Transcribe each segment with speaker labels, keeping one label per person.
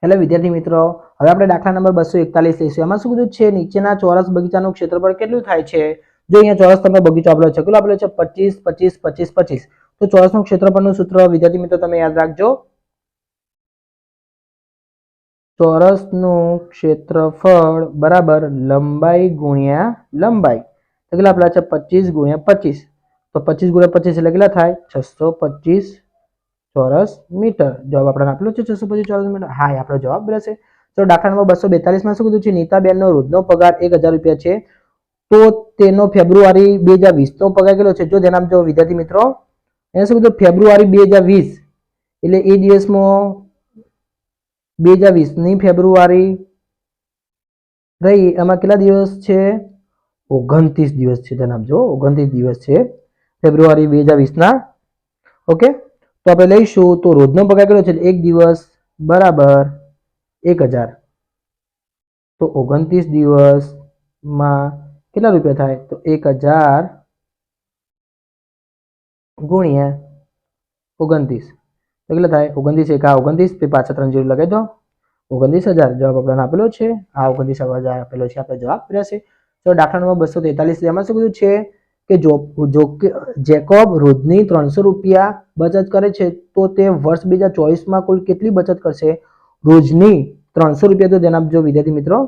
Speaker 1: Hello વિદ્યાર્થી મિત્રો, હવે આપણે દાખલા નંબર 241 લઈશું। એમાં શું કીધું છે, નીચેના ચોરસ બગીચાનું ક્ષેત્રફળ કેટલું થાય છે? જો અહીંયા ચોરસ તમને બગીચો આપેલો છે, કેટલો આપેલો છે? 25 25 25 25। તો ચોરસનું ક્ષેત્રફળનું સૂત્ર વિદ્યાર્થી મિત્રો તમે યાદ રાખજો, ચોરસનું ક્ષેત્રફળ બરાબર લંબાઈ ગુણ્યા લંબાઈ। તો કેટલા આપેલા છે? 25 ગુણ્યા 25। તો 25 ગુણ્યા 25 એટલે કેટલા થાય? 625 ચોરસ મીટર। જવાબ આપણે આપેલો છે 625 ચોરસ મીટર। હા, એ આપણો જવાબ રહેશે। તો દાખલા નંબર 242 માં શું કીધું છે? નીતાબેનનો રોજનો પગાર 1000 રૂપિયા છે, તો તેનો ફેબ્રુઆરી 2020 નો પગાર કેટલો છે? જો ધ્યાન આપજો વિદ્યાર્થી મિત્રો, એને શું કીધું? ફેબ્રુઆરી 2020 એટલે એ દિવસમાં 2020 ની ફેબ્રુઆરી રહી, એમાં કેટલા દિવસ છે? 29 દિવસ છે। ધ્યાન આપજો, 29 દિવસ છે ફેબ્રુઆરી 2020 ના। ઓકે, તો આપણે લઈશું તો રોજનો પગાર કેટલો છે? 1 દિવસ બરાબર 1000। તો 29 દિવસમાં કેટલા રૂપિયા થાય? તો 1000 ગુણ્યા 29 તો કેટલા થાય? 29 એકા 29, પછી પાછા 3 0 લગાવી દો, 29000। જવાબ આપણને આપેલો છે, આ 29000 આપેલો છે, આપણો જવાબ રહેશે। તો દાખલા નંબર 243 એમાં શું કીધું છે કે જેકોબ રોજની 300 રૂપિયા બચત કરે છે, તો તે વર્ષ 2024 માં કુલ કેટલી બચત કરશે? રોજની 300 રૂપિયા। તો ધ્યાન આપજો વિદ્યાર્થી મિત્રો,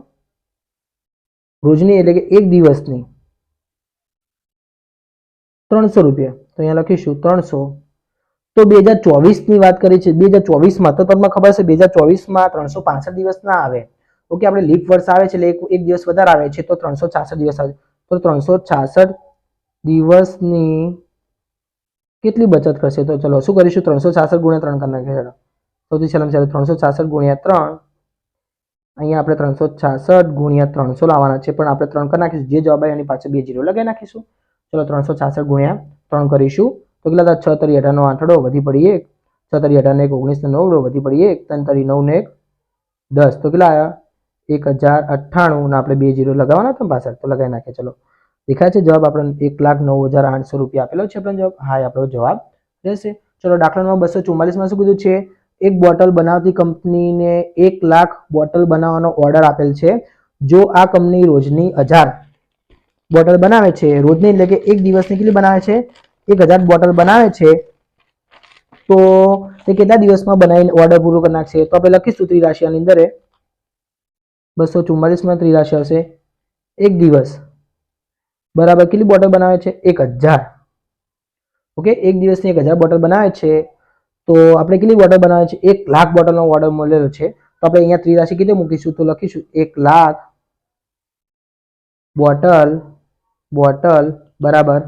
Speaker 1: રોજની એટલે કે એક દિવસની 300 રૂપિયા, તો અહીંયા લખીશું 300। તો 2024 ની વાત કરી છે, 2024 માં, તો તમને ખબર છે 2024 માં 365 દિવસ ના આવે। ઓકે, આપણે લીપ વર્ષ આવે છે એટલે એક દિવસ વધારે આવે છે, તો 366 દિવસ આવે। તો 366 દિવસની કેટલી બચત કરશે? તો ચલો શું કરીશું? 366 ગુણ્યા 3 કરી નાખીએ। સૌથી છેલ્લા 366 ગુણ્યા 3, અહીંયા આપણે 366 ગુણ્યા 300 લાવવાના છે, પણ આપણે 3 કરી નાખીશું, જે જવાબ આવે એની પાછળ 2 0 લગાવી નાખીશું। ચલો 366 ગુણ્યા 3 કરીશું તો કેટલા થાય? 6 તરી 18 નો 8 વધી પડી 1, 6 તરી 18 ને 1 19 ને 9 વધી પડી 1, 3 તરી 9 ને 1 10, તો કેટલા આવ્યા? 1098 ને આપણે 2 0 લગાવવાના હતા પાછળ, તો લગાવી નાખીએ। ચલો દેખાય છે જવાબ આપણને 1,09,800 રૂપિયા આપેલો છે આપણો જવાબ। હા, આપણો જવાબ રહેશે। ચલો દાખલા નંબર 244 માં શું કીધું છે? એક બોટલ બનાવતી કંપનીને 1 લાખ બોટલ બનાવવાનો ઓર્ડર આપેલ છે। જો આ કંપની રોજની 1000 બોટલ બનાવે છે, રોજની એટલે કે એક દિવસની કેટલી બનાવે છે? 1000 બોટલ બનાવે છે, તો તે કેટલા દિવસમાં બનાવીને ઓર્ડર પૂરો કરી નાખશે? તો આપણે લખીશું ત્રિરાશિની અંદર 244 માં ત્રિરાશિ આવશે 1 દિવસ બરાબર કેટલી બોટલ બનાવે છે? 1000। ઓકે, એક દિવસની 1000 બોટલ બનાવે છે, તો આપણે કેટલી બોટલ બનાવે છે? 1 લાખ બોટલનો ઓર્ડર મળેલો છે, તો આપણે અહીંયા ત્રિરાશિ કેટલી મૂકીશું? તો લખીશું 1 લાખ બોટલ બરાબર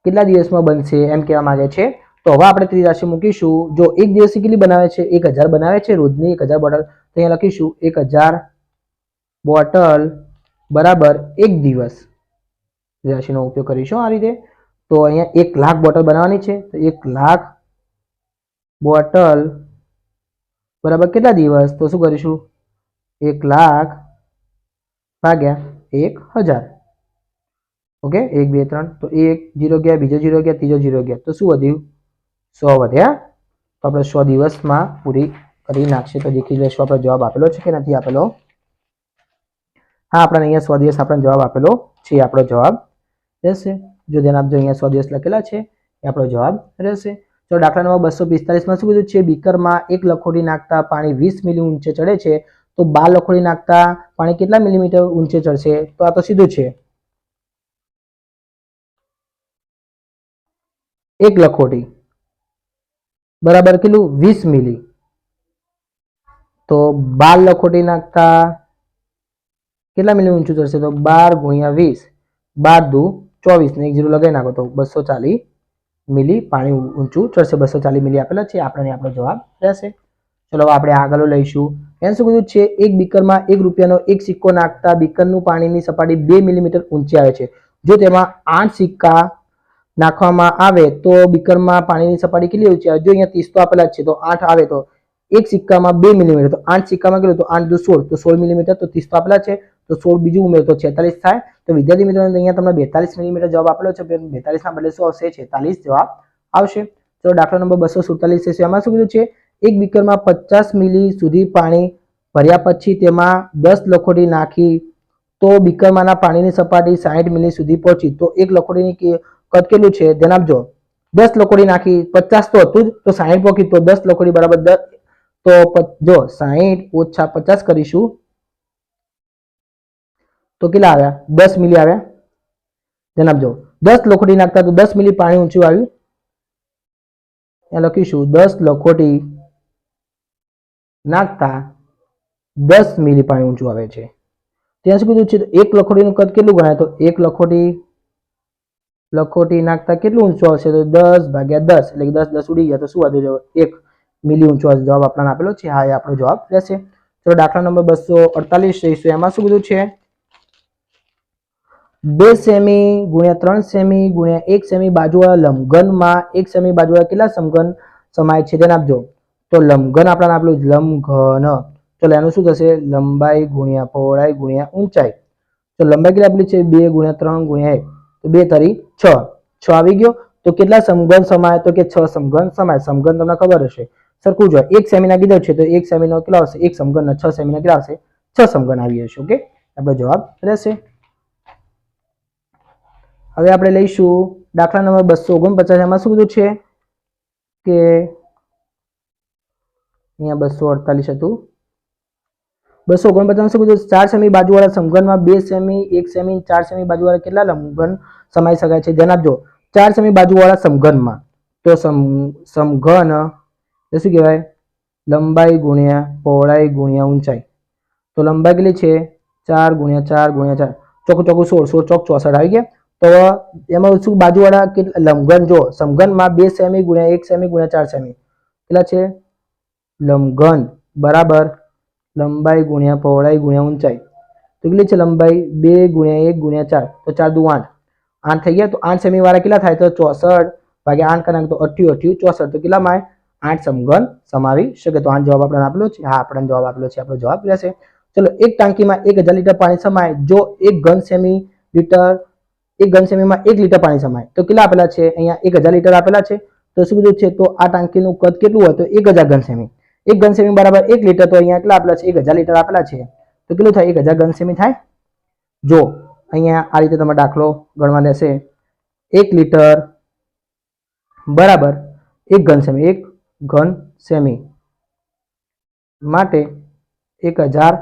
Speaker 1: કેટલા દિવસમાં બનશે એમ કહેવા માંગે છે। તો હવે આપણે ત્રિરાશિ મૂકીશું। જો એક દિવસની કેટલી બનાવે છે? 1000 બનાવે છે, રોજની 1000 બોટલ, તો અહીંયા લખીશું 1000 બોટલ બરાબર 1 દિવસ। ત્રિરાશિનો ઉપયોગ કરીશું આ રીતે। તો અહીંયા 1 લાખ બોટલ બનાવવાની છે, તો 1 લાખ બોટલ બરાબર કેટલા દિવસ? તો શું કરીશું? 1 લાખ ભાગ્યા 1000। ઓકે, 1 2 3, તો 1 0 ગયા, બીજો 0 ગયા, ત્રીજો 0 ગયા, તો શું વધ્યું? 100 વધ્યા। તો આપણે 100 દિવસમાં પૂરી કરી નાખશે। તો દેખી લેશું આપણો જવાબ આપેલો છે કે નથી આપેલો। હા, આપણે અહીંયા 100 દિવસ આપણને જવાબ આપેલો છે, આપણો જવાબ રહેશે। જો ધ્યાન આપજો, અહીંયા 100 દિવસ લખેલા છે, એ આપણો જવાબ રહેશે। તો દાખલા નંબર 245 માં શું કીધું છે? બીકરમાં 1 લખોટી નાખતા પાણી 20 મિલી ઊંચે ચડે છે, તો 12 લખોટી નાખતા પાણી કેટલા મિલીમીટર ઊંચે ચડશે? તો આ તો સીધું છે, 1 લખોટી બરાબર કેટલું? 20 મિલી, તો 12 લખોટી નાખતા કેટલા મિલી ઊંચું ચડશે? તો 12 ગુણ્યા 20, 12 દુ 24 ને 1 0 લગાવી નાખો તો 240 મિલી પાણી ઊંચું ચડશે। 240 મિલી આપેલા છે, આપણો જવાબ રહેશે। ચલો આપણે આગળ લઈશું। એને શું કીધું છે? એક બીકરમાં 1 રૂપિયાનો એક સિક્કો નાખતા બીકરનું પાણીની સપાટી 2 મિલીમીટર ઊંચી આવે છે। જો તેમાં 8 સિક્કા નાખવામાં આવે તો બીકરમાં પાણીની સપાટી કેટલી ઊંચી આવે? જો અહીંયા 30 તો આપેલા જ છે, તો 8 આવે તો એક સિક્કામાં 2 મિલીમીટર, તો 8 સિક્કામાં કેટલું? તો 8 દુ 16, તો 16 મિલીમીટર, તો 30 તો આપેલા છે, તો 16 બીજું ઉમેરો તો 46 થાય। તો વિદ્યાર્થી મિત્રો અહીંયા તમને 42 મિલીમીટર જવાબ આપેલો છે, 42 ના બદલે શું આવશે? 46 જવાબ આવશે। તો દાખલા નંબર 247 છે, એમાં શું કીધું છે? એક બીકરમાં 50 મિલી સુધી પાણી ભર્યા પછી તેમાં 10 લખોટી નાખી તો બીકરમાંના પાણીની સપાટી 60 મિલી સુધી પહોંચી તો એક લખોટીની કદ કેટલું છે ધ્યાન આપજો. 10 લખોટી નાખી 50 તો હતું જ તો 60 પહોંચી તો 10 લખોટી બરાબર 10 તો જો 60 ઓછા 50 કરીશું તો કેટલા આવ્યા 10 મિલી આવ્યા. ધ્યાન આપજો 10 લખોટી નાખતા તો 10 મિલી પાણી ઊંચું આવ્યું. ત્યાં લખીશું 10 લખોટી નાખતા 10 મિલી પાણી ઊંચું આવે છે. ત્યાં શું કીધું છે એક લખોટીનું કદ કેટલું ગણાય તો એક લખોટી નાખતા કેટલું ઊંચું આવશે તો 10 ભાગ્યા 10 એટલે કે 10 10 ઉડી ગયા તો શું વધુ જવાબ 1 મિલી ઊંચું આવશે. જવાબ આપણને આપેલો છે હા એ આપણો જવાબ રહેશે. ચલો દાખલા નંબર 248 જઈશું. એમાં શું કીધું છે 2 સેમી ગુણ્યા 3 સેમી ગુણ્યા 1 સેમી બાજુવાળા લંબઘનમાં 1 સેમી બાજુવાળા કેટલા સમઘન સમાય છે ધ્યાન આપજો. તો લંબઘન આપણને આપેલું લંબઘન. ચલો એનું શું થશે લંબાઈ ગુણ્યા પહોળાઈ ગુણ્યા ઊંચાઈ. તો લંબાઈ કેટલી આપેલી છે 2 ગુણ્યા 3 ગુણ્યા 1 તો 2 તરી 6 6 આવી ગયો. તો કેટલા સમઘન સમાય તો કે 6 સમઘન સમાય. સમઘન તમને ખબર હશે સરખું જ હોય. 1 સેમીના કીધો છે તો 1 સેમીનો કેટલો આવશે 1 સમઘન અને 6 સેમીના કેટલા આવશે 6 સમઘન આવી જશે. ઓકે આપણો જવાબ રહેશે. હવે આપણે લઈશું દાખલા નંબર 249. એમાં શું કીધું છે કે અહીંયા 248 હતું 249 શું કીધું 4 સેમી બાજુવાળા સમઘનમાં 2 સેમી 1 સેમી 4 સેમી બાજુવાળા કેટલા લંબઘન સમાઈ શકાય છે ધ્યાન આપજો. 4 સેમી બાજુવાળા સમઘનમાં તો સમઘન એ શું કહેવાય લંબાઈ ગુણ્યા પહોળાઈ ગુણ્યા ઊંચાઈ. તો લંબાઈ કેટલી છે 4 ગુણ્યા 4 ગુણ્યા 4 ચોખ્ખું ચોખ્ખું 16 ચોક 64 આવી ગયા. તો એમાં શું બાજુવાળા લંબઘન જો સમઘનમાં 2 સેમી ગુણ્યા 1 સેમી ગુણ્યા 4 સેમી કેટલા છે લંબઘન બરાબર લંબાઈ ગુણ્યા પહોળાઈ ગુણ્યા ઊંચાઈ. તો કેટલી છે લંબાઈ 2 ગુણ્યા 1 ગુણ્યા 4 તો 4 દુ 8 8 થઈ ગયા. તો 8 સેમી વાળા કેટલા થાય તો 64 ભાગ્યા 8 કરાંક તો 88 64 તો કેટલા માં 8 સમઘન સમાવી શકે. તો આ જવાબ આપણને આપેલો છે હા આપણને જવાબ આપેલો છે આપણો જવાબ રહેશે. ચલો એક ટાંકીમાં 1000 લીટર પાણી સમાય જો 1 ઘન સેમી લીટર 1 ઘન સેમીમાં 1 લીટર પાણી સમાય તો કેટલા આપેલા છે અહીંયા 1000 લીટર આપેલા છે. તો શું કીધું છે તો આ ટાંકીનું કદ કેટલું હોય તો 1000 ઘન સેમી 1 ઘન સેમી બરાબર 1 લીટર તો અહીંયા કેટલા આપેલા છે 1000 લીટર આપેલા છે તો કેટલું થાય 1000 ઘન સેમી થાય. જો અહીંયા આ રીતે તમારે દાખલો ગણવા લેશે 1 લીટર બરાબર 1 ઘન સેમી 1 ઘન સેમી માટે 1000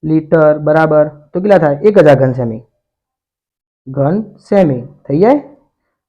Speaker 1: લીટર બરાબર તો કેટલા થાય 1000 ઘન સેમી થઈ જાય.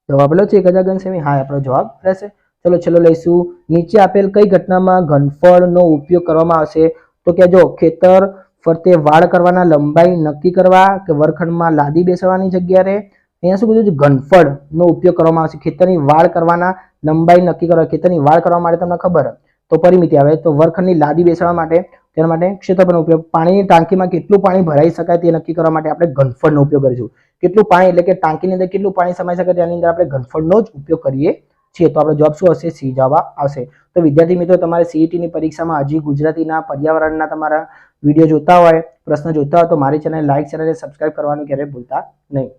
Speaker 1: જવાબ આપેલો છે 1000 ઘન સેમી હા આપણો જવાબ રહેશે. ચલો છેલ્લો લઈશું નીચે આપેલ કઈ ઘટનામાં ઘનફળનો ઉપયોગ કરવામાં આવશે તો કે જો ખેતર ફરતે વાડ કરવાના લંબાઈ નક્કી કરવા કે વર્ગખંડમાં લાદી બેસવાની જગ્યાએ અહીંયા શું કીધું છે ઘનફળનો ઉપયોગ કરવામાં આવશે. ખેતરની વાડ કરવાના લંબાઈ નક્કી કરવા ખેતરની વાડ કરવા માટે તમને ખબર તો પરિમિતિ આવે તો વર્ગખંડની લાદી બેસાડવા માટે તેના માટે ક્ષેત્રફળનો ઉપયોગ. પાણીની ટાંકીમાં કેટલું પાણી ભરાઈ શકાય તે નક્કી કરવા માટે આપણે ઘનફળનો ઉપયોગ કરીશું. કેટલું પાણી એટલે કે ટાંકીની અંદર કેટલું પાણી સમાઈ શકે તેની અંદર આપણે ઘનફળનો જ ઉપયોગ કરીએ છીએ. તો આપણો જવાબ શું હશે સી જવાબ આવશે. તો વિદ્યાર્થી મિત્રો તમારે સીઈટીની પરીક્ષામાં હજી ગુજરાતીના પર્યાવરણના તમારા વિડીયો જોતા હોય પ્રશ્ન જોતા હોય તો મારી ચેનલ લાઈક શેર અને સબસ્ક્રાઇબ કરવાનું ક્યારેય ભૂલતા નહીં.